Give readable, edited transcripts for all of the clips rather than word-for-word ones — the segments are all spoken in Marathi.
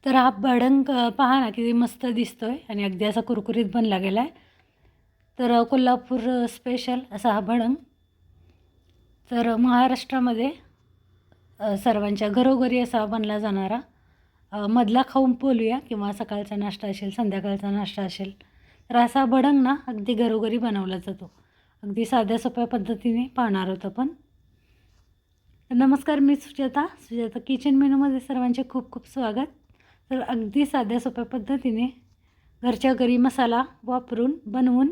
तर हा भडंग पहा ना किती मस्त दिसतोय आणि अगदी असा कुरकुरीत बनला गेला आहे. तर कोल्हापूर स्पेशल असा हा भडंग. तर महाराष्ट्रामध्ये सर्वांच्या घरोघरी असा बनला जाणारा मधला खाऊन बोलूया किंवा सकाळचा नाश्ता असेल, संध्याकाळचा नाश्ता असेल, तर असा भडंग ना अगदी घरोघरी बनवला जातो. अगदी साध्या सोप्या पद्धतीने पाहणार आहोत आपण. नमस्कार, मी सुजाता किचन मेनूमध्ये सर्वांचे खूप खूप स्वागत. तर अगदी साध्या सोप्या पद्धतीने घरच्या घरी मसाला वापरून बनवून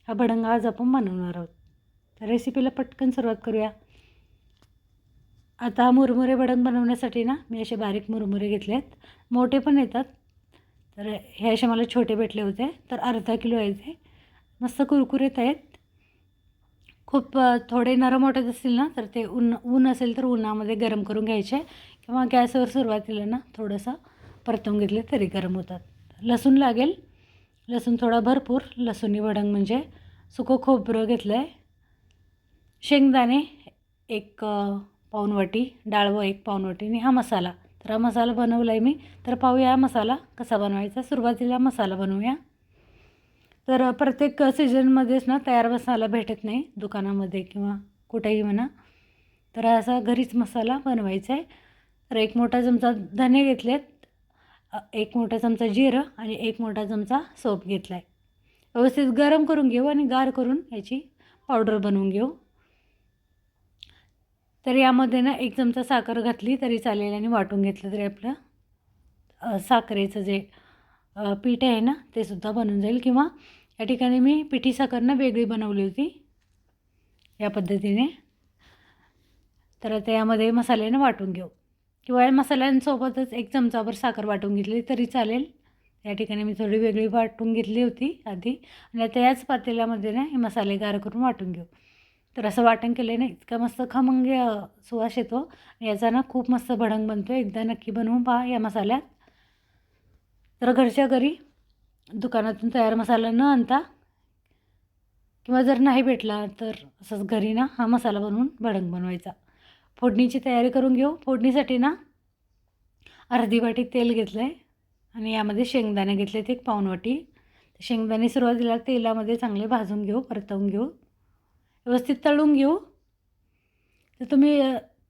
हा भडंग आज आपण बनवणार आहोत. तर रेसिपीला पटकन सुरुवात करूया. आता मुरमुरे भडंग बनवण्यासाठी ना मी असे बारीक मुरमुरे घेतले आहेत. मोठे पण येतात, तर हे असे मला छोटे भेटले होते. तर अर्धा किलो आहे ते. मस्त कुरकुरीत आहेत. खूप थोडे नरम वाटत असतील ना तर ते ऊन असेल तर उन्हामध्ये गरम करून घ्यायचे किंवा गॅसवर सुरुवातीला ना थोडंसं परतवून घेतले तरी गरम होतात. लसूण लागेल, लसूण थोडा भरपूर. लसूणी भडंग म्हणजे सुकं खोबरं घेतलं आहे. शेंगदाणे 1 पाऊण वाटी, डाळवं 1 पाऊण वाटीने हा मसाला. तर हा मसाला बनवला आहे मी. तर पाहूया हा मसाला कसा बनवायचा. सुरुवातीला मसाला बनवूया. तर प्रत्येक सीझनमध्येच ना तयार मसाला भेटत नाही दुकानामध्ये किंवा कुठेही म्हणा. तर असा घरीच मसाला बनवायचा आहे. तर 1 मोठा चमचा धने घेतलेत, 1 मोठा चमचा जिरं आणि 1 मोठा चमचा सोप घेतला आहे. व्यवस्थित गरम करून घेऊ आणि गार करून याची पावडर बनवून घेऊ. तर यामध्ये ना 1 चमचा साखर घातली तरी चालेल आणि वाटून घेतलं तरी आपलं साखरेचं जे पीठ आहे ना ते सुद्धा बनून जाईल. किंवा या ठिकाणी मी पिठी साखर ना वेगळी बनवली होती या पद्धतीने. तर आता यामध्ये मसाल्यानं वाटून घेऊ किंवा या मसाल्यांसोबतच 1 चमचाभर साखर वाटून घेतली तरी चालेल. या ठिकाणी मी थोडी वेगळी वाटून घेतली होती आधी आणि आता याच पातेल्यामध्ये ना हे मसाले गार करून वाटून घेऊ. तर असं वाटण केल्याने इतका मस्त खमंग सुवास येतो आणि याचा ना खूप मस्त भडंग बनतो. एकदा नक्की बनवून पहा या मसाल्यात. तर घरच्या घरी दुकानातून तयार मसाला न आणता किंवा जर नाही भेटला तर असंच घरी ना हा मसाला बनवून भडंग बनवायचा. फोडणीची तयारी करून घेऊ. फोडणीसाठी ना अर्धी वाटी तेल घेतलं आहे आणि यामध्ये शेंगदाणे घेतलेत 1 पाऊण वाटी. शेंगदाणे सुरुवातीला तेलामध्ये चांगले भाजून घेऊ, परतवून घेऊ, व्यवस्थित तळून घेऊ. तर तुम्ही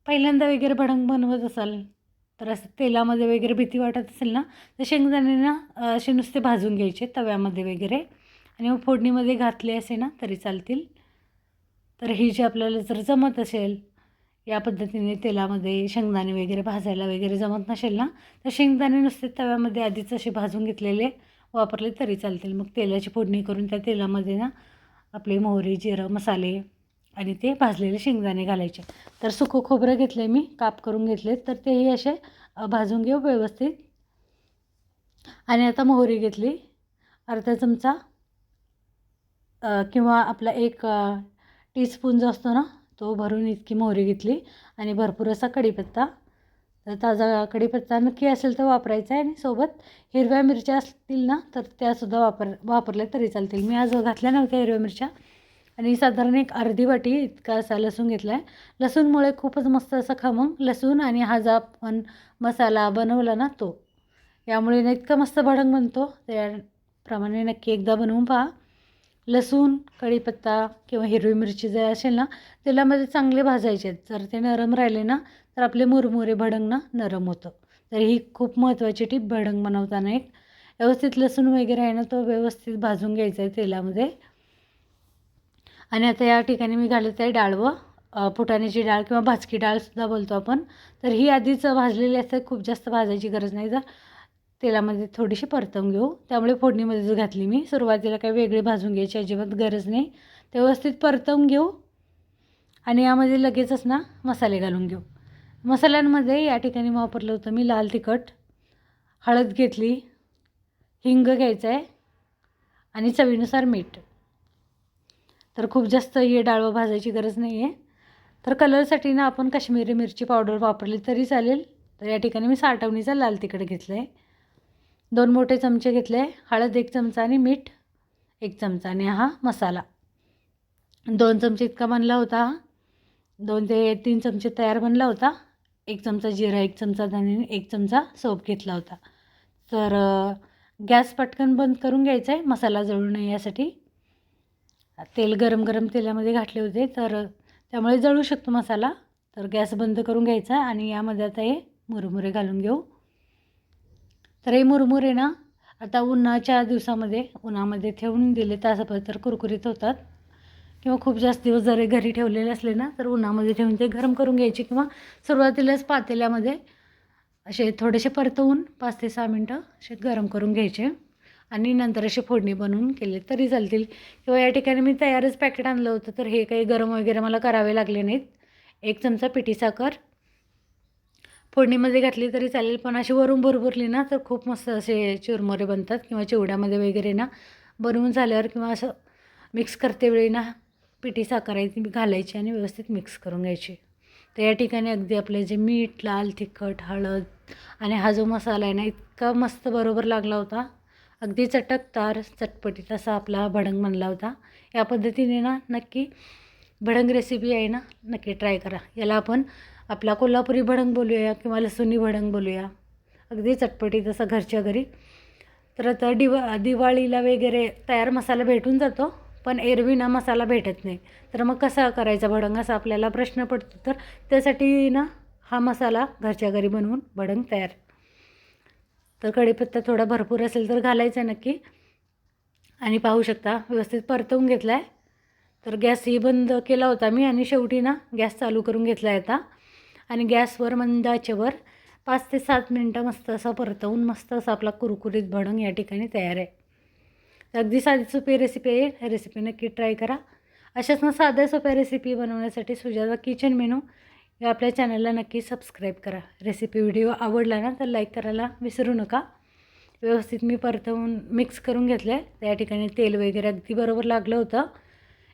पहिल्यांदा वगैरे भडंग बनवत असाल तर असं तेलामध्ये वगैरे भीती वाटत असेल ना तर शेंगदाणे ना असे नुसते भाजून घ्यायचे तव्यामध्ये वगैरे आणि मग फोडणीमध्ये घातले असे ना तरी चालतील. तर ही जी आपल्याला जर जमत असेल या पद्धतीने तेलामध्ये शेंगदाणे वगैरे भाजायला वगैरे जमत नसेल ना तर शेंगदाणे नुसते तव्यामध्ये आधीच असे भाजून घेतलेले वापरले तरी चालतील. मग तेलाची फोडणी करून त्या तेलामध्ये ना आपले मोहरी, जिरं, मसाले आणि ते भाजलेले शेंगदाणे घालायचे. तर सुकं खोबरं घेतले मी, काप करून घेतले. तर तेही असे भाजून घेऊ व्यवस्थित. आणि आता मोहरी घेतली अर्धा चमचा किंवा आपला 1 टीस्पून जो असतो ना तो भरून इतकी मोहरी घेतली आणि भरपूर असा कढीपत्ता. तर ताजा कढीपत्ता नक्की असेल तर वापरायचा आहे आणि सोबत हिरव्या मिरच्या असतील ना तर त्यासुद्धा वापरल्या तरी चालतील. मी आज घातल्या नव्हत्या हिरव्या मिरच्या. आणि साधारण 1 अर्धी वाटी इतका असा लसूण घेतला आहे. लसूणमुळे खूपच मस्त असा खमंग लसूण आणि हा जो आपण मसाला बनवला ना तो यामुळे ना इतका मस्त भडंग बनतो. त्याप्रमाणे नक्की एकदा बनवून पहा. लसूण, कढीपत्ता किंवा हिरवी मिरची जर असेल ना तेलामध्ये चांगले भाजायचे आहेत. जर ते नरम राहिले ना तर आपले मुरमुरे भडंग ना नरम होतं. तर ही खूप महत्त्वाची टिप भडंग बनवताना एक. व्यवस्थित लसूण वगैरे आहे ना तो व्यवस्थित भाजून घ्यायचा आहे तेलामध्ये. आणि आता या ठिकाणी मी घालत आहे डाळवं, फुटाण्याची डाळ किंवा भाजकी डाळसुद्धा बोलतो आपण. तर ही आधीच भाजलेली असते, खूप जास्त भाजायची गरज नाही. जर तेलामध्ये थोडीशी परतवून घेऊ. त्यामुळे फोडणीमध्येच घातली मी. सुरुवातीला काही वेगळी भाजून घ्यायची अजिबात गरज नाही. ते व्यवस्थित परतवून घेऊ आणि यामध्ये लगेचच ना मसाले घालून घेऊ. मसाल्यांमध्ये या ठिकाणी वापरलं होतं मी लाल तिखट, हळद घेतली, हिंग घ्यायचं आहे आणि चवीनुसार मीठ. तर खूप जास्त हे डाळवं भाजायची गरज नाही आहे. तर कलरसाठी ना आपण काश्मीरी मिरची पावडर वापरली तरी चालेल. तर या ठिकाणी मी साठवणीचा लाल तिखट घेतलं आहे. 2 मोठे चमचे घेतले. हळद 1 चमचा आणि मीठ 1 चमचा आणि हा मसाला 2 चमचे इतका बनला होता. 2 ते 3 चमचे तयार बनला होता. 1 चमचा जिरा, 1 चमचा धने, 1 चमचा सोप घेतला होता. तर गॅस पटकन बंद करून घ्यायचा आहे मसाला जळू नये यासाठी. तेल गरम तेलामध्ये घातले होते तर त्यामुळे जळू शकतो मसाला. तर गॅस बंद करून घ्यायचा आणि यामध्ये आता हे मुरमुरे घालून घेऊ. तर हे मुरमुरे ना आता उन्हाच्या दिवसामध्ये उन्हामध्ये ठेवून दिले तासभर तर कुरकुरीत होतात. किंवा खूप जास्त दिवस जरी घरी ठेवलेले असले ना तर उन्हामध्ये ठेवून ते गरम करून घ्यायचे किंवा सुरुवातीलाच पातेल्यामध्ये असे थोडेसे परतवून 5 ते 6 मिनटं असे गरम करून घ्यायचे आणि नंतर असे फोडणी बनवून केले तरी चालतील. किंवा या ठिकाणी मी तयारच पॅकेट आणलं होतं तर हे काही गरम वगैरे मला करावे लागले नाहीत. 1 चमचा पिठी साखर फोडणीमध्ये घातली तरी चालेल, पण अशी वरून भरभरली ना तर खूप मस्त असे चुरमुरे बनतात. किंवा चिवड्यामध्ये वगैरे ना बनवून झाल्यावर किंवा असं मिक्स करते वेळी ना पिठी साखर आहे ती घालायची आणि व्यवस्थित मिक्स करून घ्यायची. तर या ठिकाणी अगदी आपले जे मीठ, लाल तिखट, हळद आणि हा जो मसाला आहे ना इतका मस्त बरोबर लागला होता. अगदी चटकदार चटपटीत असा आपला भडंग बनला होता. या पद्धतीने ना नक्की भडंग रेसिपी आहे ना नक्की ट्राय करा. याला आपण आपला कोल्हापुरी भडंग बोलूया किंवा लसूणी भडंग बोलूया. अगदी चटपटीत असा घरच्या घरी. तर आता दिवाळीला वगैरे तयार मसाला भेटून जातो, पण एरवी ना मसाला भेटत नाही. तर मग कसा करायचा भडंग असा आपल्याला प्रश्न पडतो. तर त्यासाठी ना हा मसाला घरच्या घरी बनवून भडंग तयार. तर कढीपत्ता थोडा भरपूर असेल तर घालायचा नक्की. आणि पाहू शकता व्यवस्थित परतवून घेतला आहे. तर गॅसही बंद केला होता मी आणि शेवटी ना गॅस चालू करून घेतला आहे आता. आणि गॅसवर मंद आचेवर 5 ते 7 मिनटं मस्त असं परतवून मस्त असा आपला कुरकुरीत भडंग या ठिकाणी तयार आहे. तर अगदी साधी सोपी रेसिपी आहे. ही रेसिपी नक्की ट्राय करा. अशाच ना साध्या सोप्या रेसिपी बनवण्यासाठी सुजाता किचन मेनू या आपल्या चॅनलला नक्की सबस्क्राईब करा. रेसिपी व्हिडिओ आवडला ना तर लाईक करायला विसरू नका. व्यवस्थित मी परतवून मिक्स करून घेतलं आहे. त्या ठिकाणी तेल वगैरे अगदी बरोबर लागलं होतं.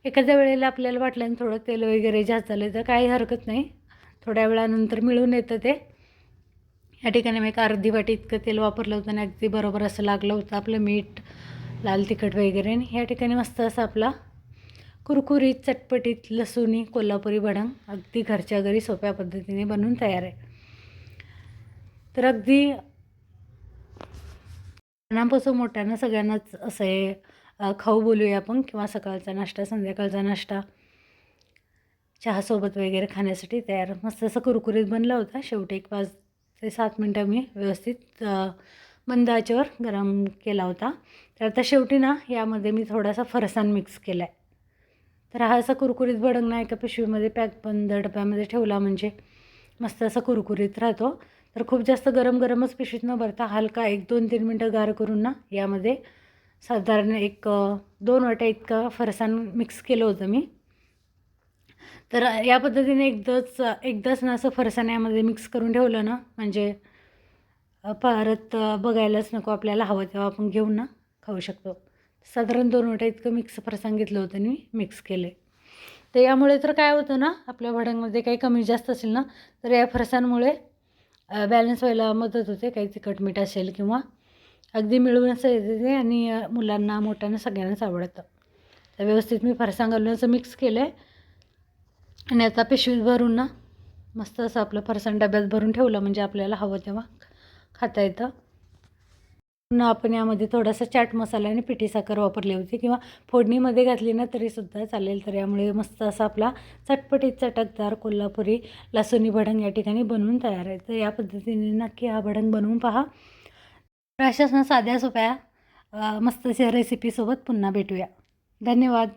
एखाद्या वेळेला आपल्याला वाटलं थोडं तेल वगैरे जास्त झालं तर काही हरकत नाही, थोड्या वेळानंतर मिळून येतं ते. या ठिकाणी मी एक अर्धी वाटी इतकं तेल वापरलं होतं आणि अगदी बरोबर असं लागलं होतं आपलं मीठ, लाल तिखट वगैरे. आणि या ठिकाणी मस्त असं आपला कुरकुरीत चटपटीत लसूणी कोल्हापुरी भडंग अगदी घरच्या घरी सोप्या पद्धतीने बनवून तयार आहे. तर अगदी लहानापासून मोठ्यांना सगळ्यांनाच असं हे खाऊ बोलूया आपण किंवा सकाळचा नाश्ता, संध्याकाळचा नाश्ता, चहासोबत वगैरे खाण्यासाठी तयार. मस्त असं कुरकुरीत बनला होता. शेवटी एक 5 ते 7 मिनटं मी व्यवस्थित मंद आचेवर गरम केला होता. तर आता शेवटी ना यामध्ये मी थोडासा फरसाण मिक्स केला आहे. तर हा असा कुरकुरीत भडंग ना एका पिशवीमध्ये पॅक बंद डब्यामध्ये ठेवला म्हणजे मस्त असा कुरकुरीत राहतो. तर खूप जास्त गरमच पिशवीत न भरता हलका 1-2-3 मिनटं गार करून ना यामध्ये साधारण 2 वाट्या इतका फरसाण मिक्स केलं होतं मी. तर या पद्धतीने एकदाच ना असं फरसाण यामध्ये मिक्स करून ठेवलं ना म्हणजे परत बघायलाच नको. आपल्याला हवं तेव्हा आपण घेऊन ना खाऊ शकतो. साधारण 2 वाट्या इतकं मिक्स फरसाण घेतलं होतं आणि मी मिक्स केले. तर यामुळे तर काय होतं ना आपल्या भडंगमध्ये काही कमी जास्त असेल ना तर या फरसाणमुळे बॅलन्स व्हायला मदत होते. काही तिखट मीठ असेल किंवा अगदी मिळून असं येते ते आणि मुलांना मोठ्यांना सगळ्यांनाच आवडतं. तर व्यवस्थित मी फरसाण घालून असं मिक्स केलं आहे आणि आता पिशवीत भरून ना मस्त असं आपलं फरसाण डब्यात भरून ठेवलं म्हणजे आपल्याला हवं तेव्हा खाता येतं. पुन्हा आपण यामध्ये थोडासा चाट मसाला आणि पिठी साखर वापरली होती किंवा फोडणीमध्ये घातली ना तरीसुद्धा चालेल. तर यामुळे मस्त असा आपला चटपटीत चटकदार कोल्हापुरी लसूणी भडंग या ठिकाणी बनवून तयार आहे. तर या पद्धतीने नक्की हा भडंग बनवून पहा. तर अशाच ना साध्या सोप्या मस्त अशा रेसिपीसोबत पुन्हा भेटूया. धन्यवाद.